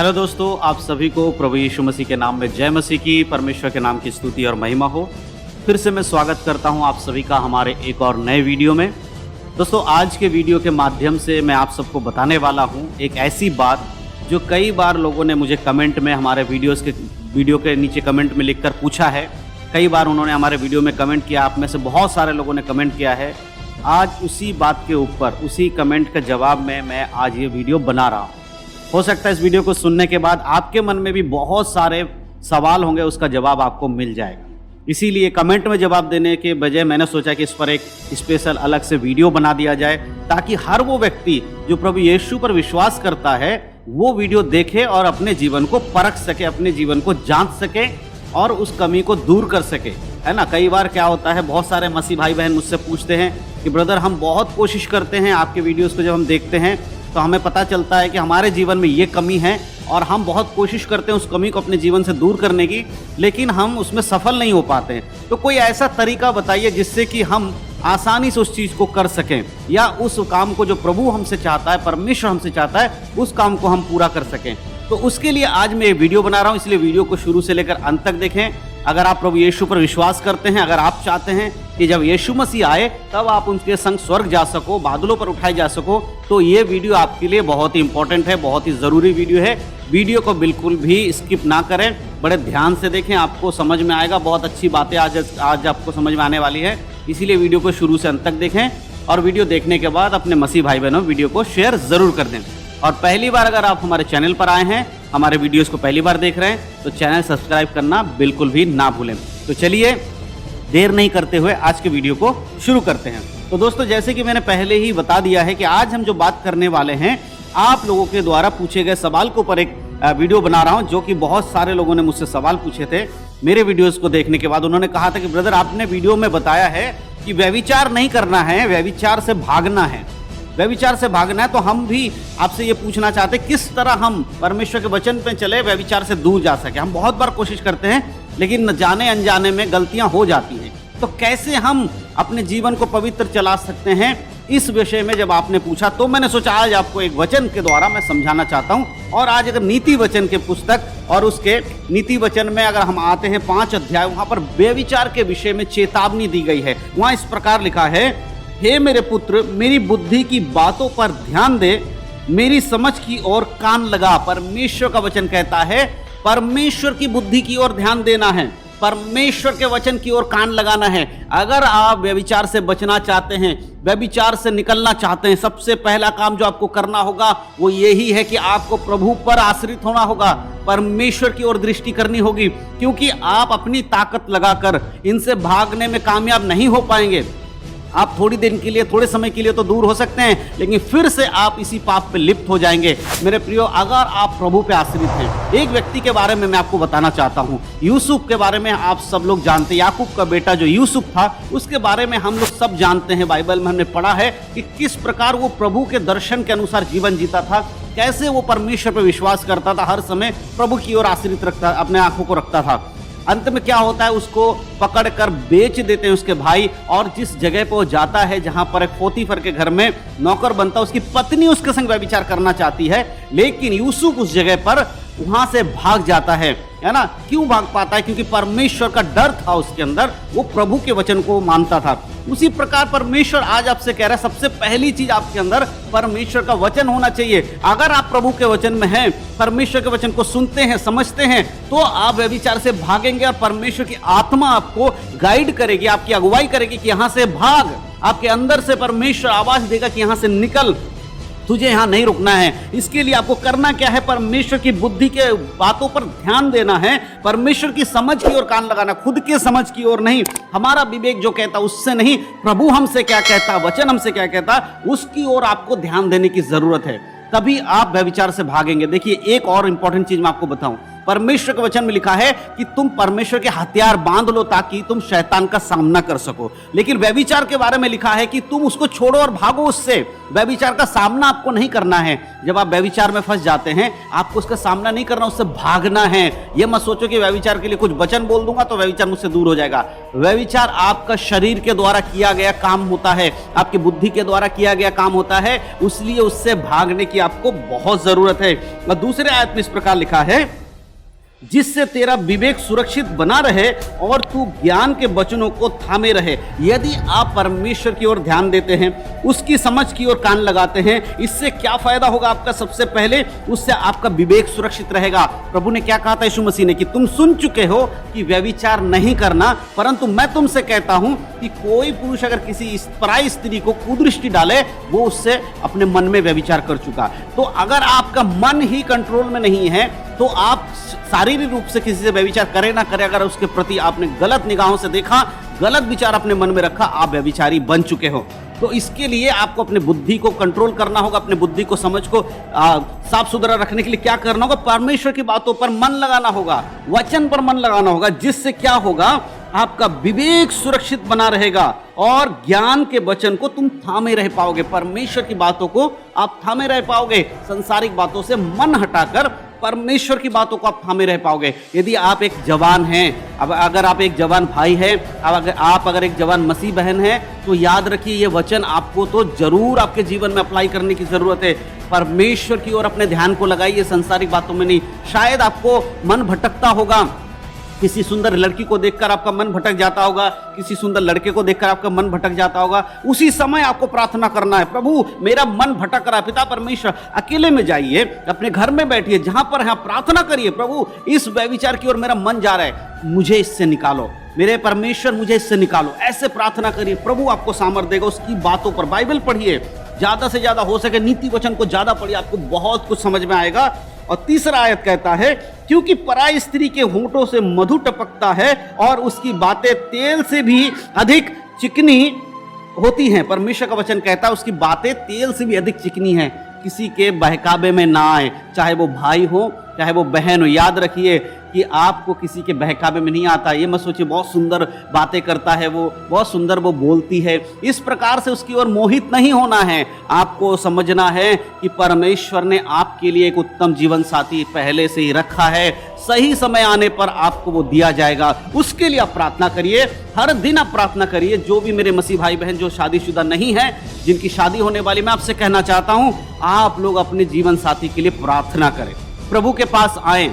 Hello दोस्तों, आप सभी को प्रभु यीशु मसीह के नाम में जय मसीह की, परमेश्वर के नाम की स्तुति और महिमा हो। फिर से मैं स्वागत करता हूं आप सभी का हमारे एक और नए वीडियो में। दोस्तों, आज के वीडियो के माध्यम से मैं आप सबको बताने वाला हूं एक ऐसी बात जो कई बार लोगों ने मुझे कमेंट में हमारे वीडियो के नीचे कमेंट में लिखकर पूछा है। कई बार उन्होंने हमारे वीडियो में कमेंट किया, आप में से बहुत सारे लोगों ने कमेंट किया है। आज उसी बात के ऊपर, उसी कमेंट के जवाब में मैं आज ये वीडियो बना रहा हूँ। हो सकता है इस वीडियो को सुनने के बाद आपके मन में भी बहुत सारे सवाल होंगे, उसका जवाब आपको मिल जाएगा। इसीलिए कमेंट में जवाब देने के बजाय मैंने सोचा कि इस पर एक स्पेशल अलग से वीडियो बना दिया जाए, ताकि हर वो व्यक्ति जो प्रभु यीशु पर विश्वास करता है वो वीडियो देखे और अपने जीवन को परख सके, अपने जीवन को जांच सके और उस कमी को दूर कर सके, है ना। कई बार क्या होता है, बहुत सारे मसीह भाई बहन मुझसे पूछते हैं कि ब्रदर, हम बहुत कोशिश करते हैं, आपके वीडियोस को जब हम देखते हैं तो हमें पता चलता है कि हमारे जीवन में ये कमी है और हम बहुत कोशिश करते हैं उस कमी को अपने जीवन से दूर करने की, लेकिन हम उसमें सफल नहीं हो पाते हैं। तो कोई ऐसा तरीका बताइए जिससे कि हम आसानी से उस चीज़ को कर सकें, या उस काम को जो प्रभु हमसे चाहता है, परमेश्वर हमसे चाहता है, उस काम को हम पूरा कर सकें। तो उसके लिए आज मैं ये वीडियो बना रहा हूँ, इसलिए वीडियो को शुरू से लेकर अंत तक देखें। अगर आप प्रभु यीशु पर विश्वास करते हैं, अगर आप चाहते हैं कि जब यीशु मसीह आए तब आप उनके संग स्वर्ग जा सको, बादलों पर उठाए जा सको, तो ये वीडियो आपके लिए बहुत ही इंपॉर्टेंट है, बहुत ही ज़रूरी वीडियो है। वीडियो को बिल्कुल भी स्किप ना करें, बड़े ध्यान से देखें, आपको समझ में आएगा। बहुत अच्छी बातें आज आपको समझ में आने वाली है, इसीलिए वीडियो को शुरू से अंत तक देखें। और वीडियो देखने के बाद अपने मसीह भाई बहनों वीडियो को शेयर ज़रूर कर दें। और पहली बार अगर आप हमारे चैनल पर आए हैं, हमारे वीडियोस को पहली बार देख रहे हैं, तो चैनल सब्सक्राइब करना बिल्कुल भी ना भूलें। तो चलिए देर नहीं करते हुए आज के वीडियो को शुरू करते हैं। तो दोस्तों, जैसे कि मैंने पहले ही बता दिया है कि आज हम जो बात करने वाले हैं, आप लोगों के द्वारा पूछे गए सवाल के ऊपर एक वीडियो बना रहा हूं, जो कि बहुत सारे लोगों ने मुझसे सवाल पूछे थे मेरे वीडियोस को देखने के बाद। उन्होंने कहा था कि ब्रदर, आपने वीडियो में बताया है कि व्यभिचार नहीं करना है, व्यभिचार से भागना है, व्यभिचार से भागना है। तो हम भी आपसे ये पूछना चाहते हैं, किस तरह हम परमेश्वर के वचन पे चले, व्यभिचार से दूर जा सके। हम बहुत बार कोशिश करते हैं, लेकिन जाने अनजाने में गलतियां हो जाती हैं। तो कैसे हम अपने जीवन को पवित्र चला सकते हैं, इस विषय में जब आपने पूछा तो मैंने सोचा आज आपको एक वचन के द्वारा मैं समझाना चाहता हूं। और आज अगर नीति वचन के पुस्तक और उसके नीति वचन में अगर हम आते हैं 5 अध्याय, वहां पर व्यभिचार के विषय में चेतावनी दी गई है। वहां इस प्रकार लिखा है, हे मेरे पुत्र, मेरी बुद्धि की बातों पर ध्यान दे, मेरी समझ की ओर कान लगा। परमेश्वर का वचन कहता है परमेश्वर की बुद्धि की ओर ध्यान देना है, परमेश्वर के वचन की ओर कान लगाना है। अगर आप व्यभिचार से बचना चाहते हैं, व्यभिचार से निकलना चाहते हैं, सबसे पहला काम जो आपको करना होगा वो यही है कि आपको प्रभु पर आश्रित होना होगा, परमेश्वर की ओर दृष्टि करनी होगी, क्योंकि आप अपनी ताकत लगाकर इनसे भागने में कामयाब नहीं हो पाएंगे। आप थोड़ी देर के लिए, थोड़े समय के लिए तो दूर हो सकते हैं, लेकिन फिर से आप इसी पाप पे लिप्त हो जाएंगे। मेरे प्रियो, अगर आप प्रभु पे आश्रित हैं, एक व्यक्ति के बारे में मैं आपको बताना चाहता हूँ। यूसुफ के बारे में आप सब लोग जानते हैं, याकूब का बेटा जो यूसुफ था, उसके बारे में हम लोग सब जानते हैं। बाइबल में हमने पढ़ा है कि किस प्रकार वो प्रभु के दर्शन के अनुसार जीवन जीता था, कैसे वो परमेश्वर पर विश्वास करता था, हर समय प्रभु की ओर आश्रित रखता, अपने आंखों को रखता था। अंत में क्या होता है, उसको पकड़कर बेच देते हैं उसके भाई, और जिस जगह पर वो जाता है, जहां पर एक पोतीफर के घर में नौकर बनता है, उसकी पत्नी उसके संग व्यभिचार करना चाहती है, लेकिन यूसुफ उस जगह पर वहां से भाग जाता है ना। क्यों भाग पाता है? क्योंकि परमेश्वर का डर था उसके अंदर, वो प्रभु के वचन को मानता था। उसी प्रकार परमेश्वर आज आपसे कह रहा है, सबसे पहली चीज आपके अंदर परमेश्वर का वचन होना चाहिए। अगर आप प्रभु के वचन में हैं, परमेश्वर के वचन को सुनते हैं, समझते हैं, तो आप व्यभिचार से भागेंगे और परमेश्वर की आत्मा आपको गाइड करेगी, आपकी अगुवाई करेगी कि यहां से भाग। आपके अंदर से परमेश्वर आवाज देगा कि यहां से निकल, तुझे यहां नहीं रुकना है। इसके लिए आपको करना क्या है, परमेश्वर की बुद्धि के बातों पर ध्यान देना है, परमेश्वर की समझ की ओर कान लगाना, खुद के समझ की ओर नहीं, हमारा विवेक जो कहता उससे नहीं, प्रभु हमसे क्या कहता, वचन हमसे क्या कहता, उसकी ओर आपको ध्यान देने की जरूरत है। तभी आप व्यभिचार से भागेंगे। देखिए, एक और इंपॉर्टेंट चीज मैं आपको बताऊं, परमेश्वर के वचन में लिखा है कि तुम परमेश्वर के हथियार बांध लो ताकि तुम शैतान का सामना कर सको। लेकिन व्यभिचार के बारे में लिखा है कि तुम उसको छोड़ो और भागो उससे। व्यभिचार का सामना आपको नहीं करना है। जब आप व्यभिचार में फंस जाते हैं आपको उसका सामना नहीं करना, उससे भागना है। यह मत सोचो कि व्यभिचार के लिए कुछ वचन बोल दूंगा तो व्यभिचार मुझसे दूर हो जाएगा। व्यभिचार आपका शरीर के द्वारा किया गया काम होता है, आपकी बुद्धि के द्वारा किया गया काम होता है, इसलिए उससे भागने की आपको बहुत जरूरत है। और दूसरे आयत में इस प्रकार लिखा है, जिससे तेरा विवेक सुरक्षित बना रहे और तू ज्ञान के वचनों को थामे रहे। यदि आप परमेश्वर की ओर ध्यान देते हैं, उसकी समझ की ओर कान लगाते हैं, इससे क्या फायदा होगा आपका? सबसे पहले उससे आपका विवेक सुरक्षित रहेगा। प्रभु ने क्या कहा था यीशु मसीह ने कि तुम सुन चुके हो कि व्यभिचार नहीं करना, परंतु मैं तुमसे कहता हूं कि कोई पुरुष अगर किसी पराई स्त्री को कुदृष्टि डाले वो उससे अपने मन में व्यभिचार कर चुका। तो अगर आपका मन ही कंट्रोल में नहीं है तो आप शारीरिक रूप से किसी से व्यभिचार करे ना करे, अगर उसके प्रति आपने गलत निगाहों से देखा, गलत विचार अपने मन में रखा, आप व्यभिचारी बन चुके हो। तो इसके लिए आपको अपने बुद्धि को कंट्रोल करना होगा, अपने बुद्धि को समझ को साफ सुथरा रखने के लिए क्या करना होगा? परमेश्वर की बातों पर मन लगाना होगा, वचन पर मन लगाना होगा, जिससे क्या होगा? आपका विवेक सुरक्षित बना रहेगा और ज्ञान के वचन को तुम थामे रह पाओगे। परमेश्वर की बातों को आप थामे रह पाओगे। संसारिक बातों से मन हटाकर परमेश्वर की बातों को आप थामे रह पाओगे। यदि आप एक जवान हैं, अब अगर आप एक जवान भाई हैं, अब अगर एक जवान मसीह बहन है, तो याद रखिए ये वचन आपको तो जरूर आपके जीवन में अप्लाई करने की जरूरत है। परमेश्वर की ओर अपने ध्यान को लगाइए, संसारिक बातों में नहीं। शायद आपको मन भटकता होगा, किसी सुंदर लड़की को देखकर आपका मन भटक जाता होगा, किसी सुंदर लड़के को देखकर आपका मन भटक जाता होगा। उसी समय आपको प्रार्थना करना है, प्रभु मेरा मन भटक रहा है। पिता परमेश्वर, अकेले में जाइए, अपने घर में बैठिए, जहां पर है प्रार्थना करिए, प्रभु इस व्यभिचार की ओर मेरा मन जा रहा है, मुझे इससे निकालो, मेरे परमेश्वर मुझे इससे निकालो। ऐसे प्रार्थना करिए, प्रभु आपको सामर्थ देगा। उसकी बातों पर बाइबल पढ़िए, ज्यादा से ज्यादा हो सके नीति वचन को ज्यादा पढ़िए, आपको बहुत कुछ समझ में आएगा। और तीसरा आयत कहता है, क्योंकि पराई स्त्री के होंठों से मधु टपकता है और उसकी बातें तेल से भी अधिक चिकनी होती हैं। परमेश्वर का वचन कहता है उसकी बातें तेल से भी अधिक चिकनी हैं। किसी के बहकावे में ना आए, चाहे वो भाई हो चाहे वो बहन हो। याद रखिए कि आपको किसी के बहकावे में नहीं आता। ये मत सोचिए बहुत सुंदर बातें करता है वो, बहुत सुंदर वो बोलती है, इस प्रकार से उसकी ओर मोहित नहीं होना है। आपको समझना है कि परमेश्वर ने आपके लिए एक उत्तम जीवन साथी पहले से ही रखा है। सही समय आने पर आपको वो दिया जाएगा। उसके लिए आप प्रार्थना करिए, हर दिन आप प्रार्थना करिए। जो भी मेरे मसीह भाई बहन जो शादीशुदा नहीं है, जिनकी शादी होने वाली, मैं आपसे कहना चाहता हूं, आप लोग अपने जीवन साथी के लिए प्रार्थना करें, प्रभु के पास आए,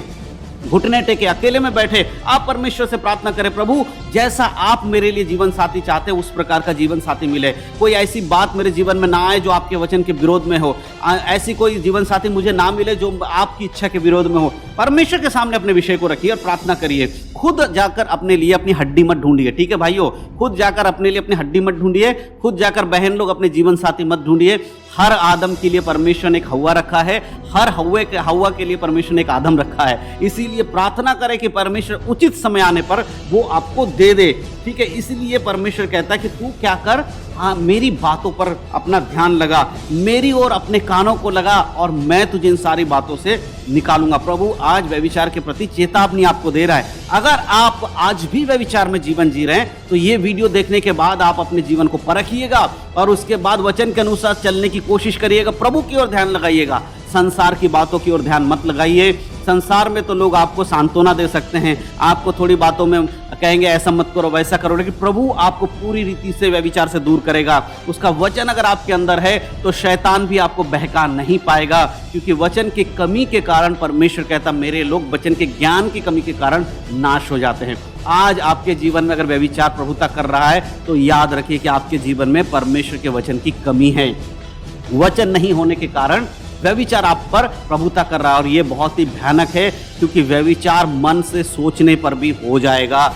घुटने टेके, अकेले में बैठे आप परमेश्वर से प्रार्थना करें, प्रभु जैसा आप मेरे लिए जीवन साथी चाहते हैं उस प्रकार का जीवन साथी मिले। कोई ऐसी बात मेरे जीवन में ना आए जो आपके वचन के विरोध में हो, ऐसी कोई जीवन साथी मुझे ना मिले जो आपकी इच्छा के विरोध में हो। परमेश्वर के सामने अपने विषय को रखिए और प्रार्थना करिए। खुद जाकर अपने लिए अपनी हड्डी मत ढूंढिए, ठीक है भाइयों, खुद जाकर अपने लिए अपनी हड्डी मत ढूंढिए, खुद जाकर बहन लोग अपने जीवन साथी मत ढूंढिए। हर आदम के लिए परमेश्वर ने एक हव्वा रखा है, हर हव्वा के लिए परमेश्वर ने एक आदम रखा है। इसीलिए प्रार्थना करें कि परमेश्वर उचित समय आने पर वो आपको दे दे, ठीक है। इसलिए परमेश्वर कहता है कि तू क्या कर, हाँ मेरी बातों पर अपना ध्यान लगा, मेरी ओर अपने कानों को लगा और मैं तुझे इन सारी बातों से निकालूंगा। प्रभु आज व्यभिचार के प्रति चेतावनी आपको दे रहा है। अगर आप आज भी व्यभिचार में जीवन जी रहे हैं तो ये वीडियो देखने के बाद आप अपने जीवन को परखिएगा और उसके बाद वचन के अनुसार चलने की कोशिश करिएगा। प्रभु की ओर ध्यान लगाइएगा, संसार की बातों की ओर ध्यान मत लगाइए। संसार में तो लोग आपको सांत्वना दे सकते हैं, आपको थोड़ी बातों में कहेंगे ऐसा मत करो वैसा करो, लेकिन प्रभु आपको पूरी रीति से व्यभिचार से दूर करेगा। उसका वचन अगर आपके अंदर है तो शैतान भी आपको बहका नहीं पाएगा, क्योंकि वचन की कमी के कारण परमेश्वर कहता मेरे लोग वचन के ज्ञान की कमी के कारण नाश हो जाते हैं। आज आपके जीवन में अगर व्यभिचार प्रभुता कर रहा है तो याद रखिए कि आपके जीवन में परमेश्वर के वचन की कमी है। वचन नहीं होने के कारण व्यभिचार आप पर प्रभुता कर रहा है और ये बहुत ही भयानक है, क्योंकि व्यभिचार मन से सोचने पर भी हो जाएगा।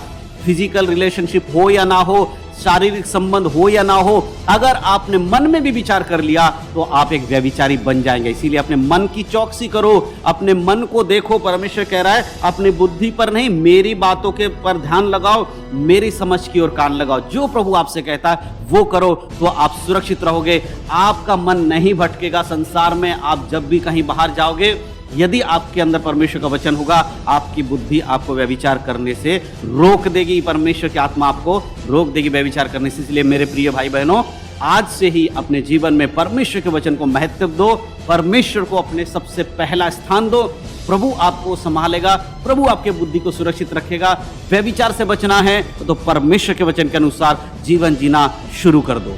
फिजिकल रिलेशनशिप हो या ना हो, शारीरिक संबंध हो या ना हो, अगर आपने मन में भी विचार कर लिया तो आप एक व्यभिचारी बन जाएंगे। इसीलिए अपने मन की चौकसी करो, अपने मन को देखो। परमेश्वर कह रहा है अपनी बुद्धि पर नहीं मेरी बातों के पर ध्यान लगाओ, मेरी समझ की ओर कान लगाओ। जो प्रभु आपसे कहता है वो करो तो आप सुरक्षित रहोगे, आपका मन नहीं भटकेगा। संसार में आप जब भी कहीं बाहर जाओगे यदि आपके अंदर परमेश्वर का वचन होगा, आपकी बुद्धि आपको व्यभिचार करने से रोक देगी, परमेश्वर की आत्मा आपको रोक देगी व्यभिचार करने से। इसलिए मेरे प्रिय भाई बहनों, आज से ही अपने जीवन में परमेश्वर के वचन को महत्व दो, परमेश्वर को अपने सबसे पहला स्थान दो। प्रभु आपको संभालेगा, प्रभु आपके बुद्धि को सुरक्षित रखेगा। व्यभिचार से बचना है तो परमेश्वर के वचन के अनुसार जीवन जीना शुरू कर दो।